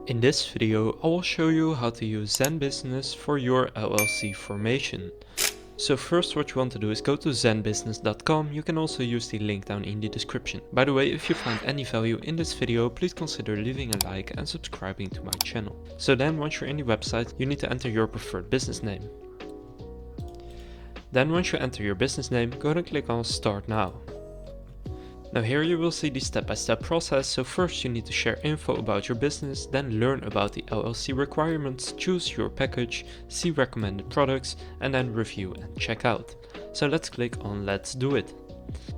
In this video, I will show you how to use ZenBusiness for your LLC formation. So first what you want to do is go to zenbusiness.com. You can also use the link down in the description. By the way, if you find any value in this video, please consider leaving a like and subscribing to my channel. So then once you're in the website, you need to enter your preferred business name. Then once you enter your business name, go ahead and click on Start Now. Now here you will see the step-by-step process. So first you need to share info about your business, then learn about the LLC requirements, choose your package, see recommended products, and then review and check out. So let's click on Let's Do It.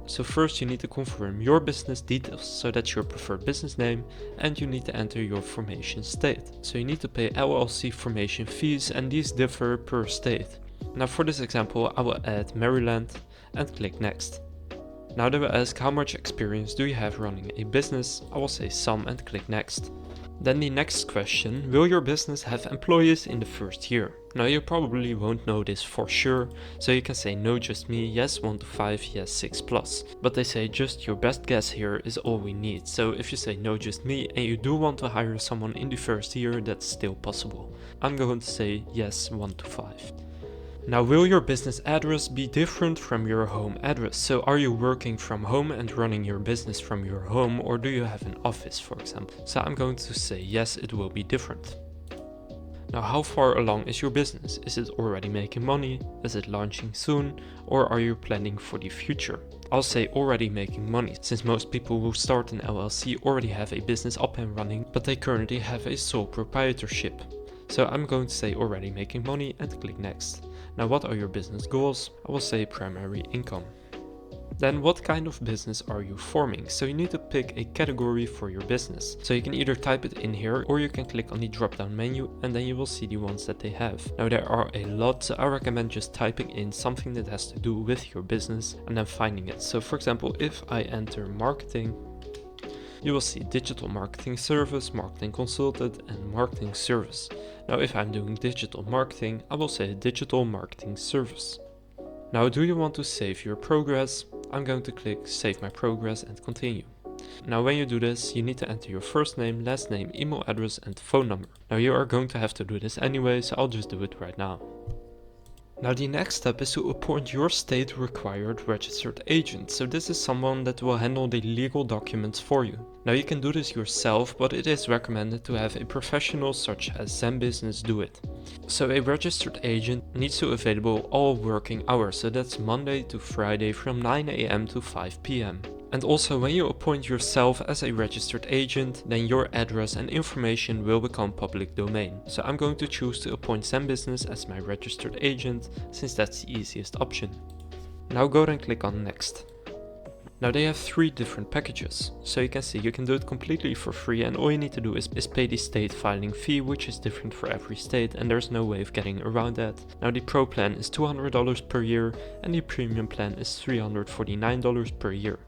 So first you need to confirm your business details, so that's your preferred business name, and you need to enter your formation state. So you need to pay LLC formation fees, and these differ per state. Now for this example I will add Maryland and click Next. Now they will ask how much experience do you have running a business. I will say some and click Next. Then the next question, will your business have employees in the first year? Now you probably won't know this for sure, so you can say no just me, yes 1 to 5, yes 6 plus. But they say just your best guess here is all we need. So if you say no just me and you do want to hire someone in the first year, that's still possible. I'm going to say yes 1 to 5. Now, will your business address be different from your home address? So are you working from home and running your business from your home, or do you have an office, for example? So I'm going to say yes, it will be different. Now, how far along is your business? Is it already making money? Is it launching soon? Or are you planning for the future? I'll say already making money, since most people who start an LLC already have a business up and running, but they currently have a sole proprietorship. So I'm going to say already making money and click Next. Now what are your business goals? I will say primary income. Then what kind of business are you forming? So you need to pick a category for your business. So you can either type it in here or you can click on the drop down menu and then you will see the ones that they have. Now there are a lot, so I recommend just typing in something that has to do with your business and then finding it. So for example, if I enter marketing, you will see digital marketing service, marketing consultant, and marketing service. Now if I'm doing digital marketing, I will say digital marketing service. Now do you want to save your progress? I'm going to click save my progress and continue. Now when you do this, you need to enter your first name, last name, email address and phone number. Now you are going to have to do this anyway, so I'll just do it right now. Now the next step is to appoint your state required registered agent. So this is someone that will handle the legal documents for you. Now you can do this yourself, but it is recommended to have a professional such as ZenBusiness do it. So a registered agent needs to be available all working hours. So that's Monday to Friday from 9 AM to 5 PM. And also when you appoint yourself as a registered agent, then your address and information will become public domain. So I'm going to choose to appoint ZenBusiness as my registered agent, since that's the easiest option. Now go ahead and click on Next. Now they have 3 different packages, so you can see you can do it completely for free and all you need to do is pay the state filing fee, which is different for every state and there's no way of getting around that. Now the Pro plan is $200 per year and the Premium plan is $349 per year.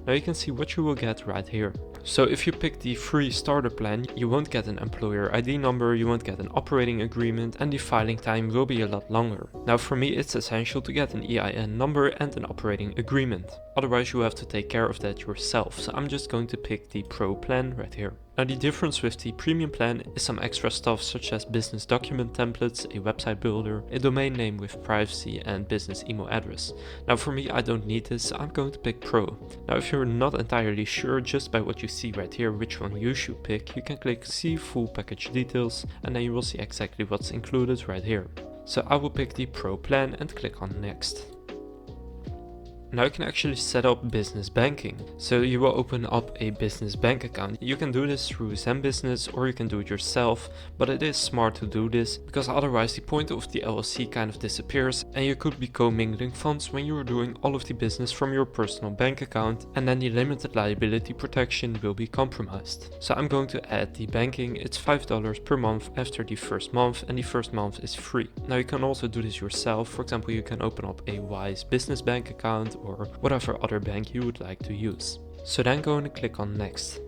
Now you can see what you will get right here. So if you pick the free starter plan, you won't get an employer ID number, you won't get an operating agreement, and the filing time will be a lot longer. Now for me it's essential to get an EIN number and an operating agreement. Otherwise you have to take care of that yourself. So I'm just going to pick the Pro plan right here. Now the difference with the Premium plan is some extra stuff such as business document templates, a website builder, a domain name with privacy and business email address. Now for me I don't need this, so I'm going to pick Pro. Now if you're not entirely sure just by what you see right here which one you should pick, you can click see full package details and then you will see exactly what's included right here. So I will pick the Pro plan and click on Next. Now you can actually set up business banking. So you will open up a business bank account. You can do this through ZenBusiness or you can do it yourself, but it is smart to do this because otherwise the point of the LLC kind of disappears and you could be commingling funds when you are doing all of the business from your personal bank account and then the limited liability protection will be compromised. So I'm going to add the banking. It's $5 per month after the first month and the first month is free. Now you can also do this yourself. For example, you can open up a Wise business bank account or whatever other bank you would like to use. So then go and click on Next.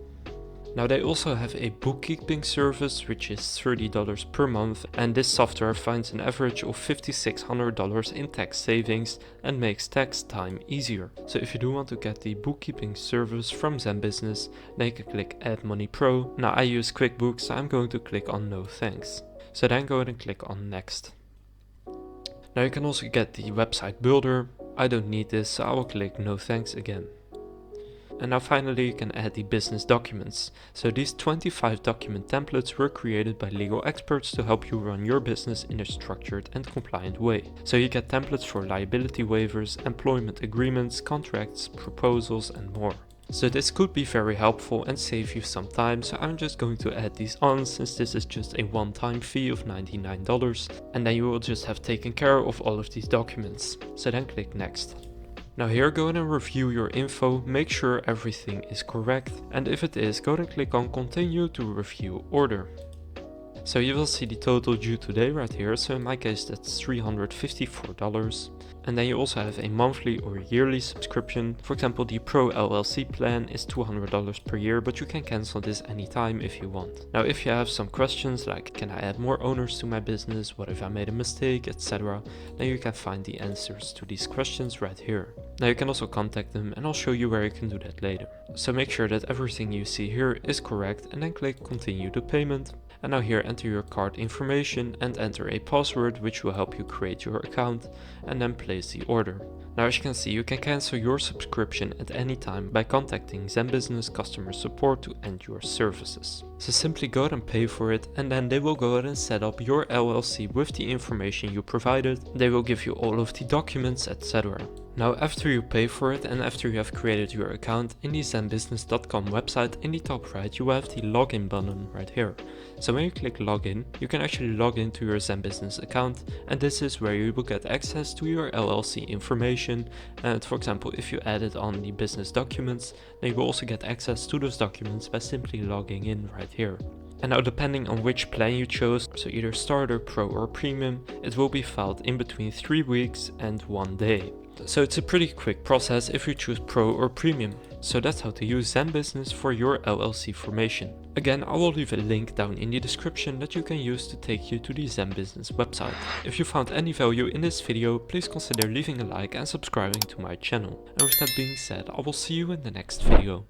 Now they also have a bookkeeping service which is $30 per month, and this software finds an average of $5,600 in tax savings and makes tax time easier. So if you do want to get the bookkeeping service from ZenBusiness, then you can click Add Money Pro. Now I use QuickBooks, so I'm going to click on No Thanks. So then go ahead and click on Next. Now you can also get the website builder. I don't need this, so I will click No Thanks again. And now finally you can add the business documents. So these 25 document templates were created by legal experts to help you run your business in a structured and compliant way. So you get templates for liability waivers, employment agreements, contracts, proposals and more. So this could be very helpful and save you some time, so I'm just going to add these on since this is just a one-time fee of $99, and then you will just have taken care of all of these documents. So then click Next. Now here go ahead and review your info, make sure everything is correct, and if it is, go ahead and click on Continue to review order. So you will see the total due today right here, so in my case that's $354. And then you also have a monthly or yearly subscription. For example, the Pro LLC plan is $200 per year, but you can cancel this anytime if you want. Now if you have some questions like can I add more owners to my business, what if I made a mistake, etc., then you can find the answers to these questions right here. Now you can also contact them and I'll show you where you can do that later. So make sure that everything you see here is correct and then click Continue the payment. And now here enter your card information and enter a password which will help you create your account and then place the order. Now as you can see, you can cancel your subscription at any time by contacting ZenBusiness customer support to end your services. So simply go ahead and pay for it and then they will go ahead and set up your LLC with the information you provided. They will give you all of the documents, etc. Now after you pay for it and after you have created your account, in the ZenBusiness.com website in the top right you have the login button right here. So when you click login, you can actually log into your ZenBusiness account, and this is where you will get access to your LLC information. And for example, if you added on the business documents, then you will also get access to those documents by simply logging in right here. And now depending on which plan you chose, so either starter, pro or premium, it will be filed in between 3 weeks and 1 day. So it's a pretty quick process if you choose pro or premium. So that's how to use ZenBusiness for your LLC formation. Again, I will leave a link down in the description that you can use to take you to the ZenBusiness website. If you found any value in this video, please consider leaving a like and subscribing to my channel. And with that being said, I will see you in the next video.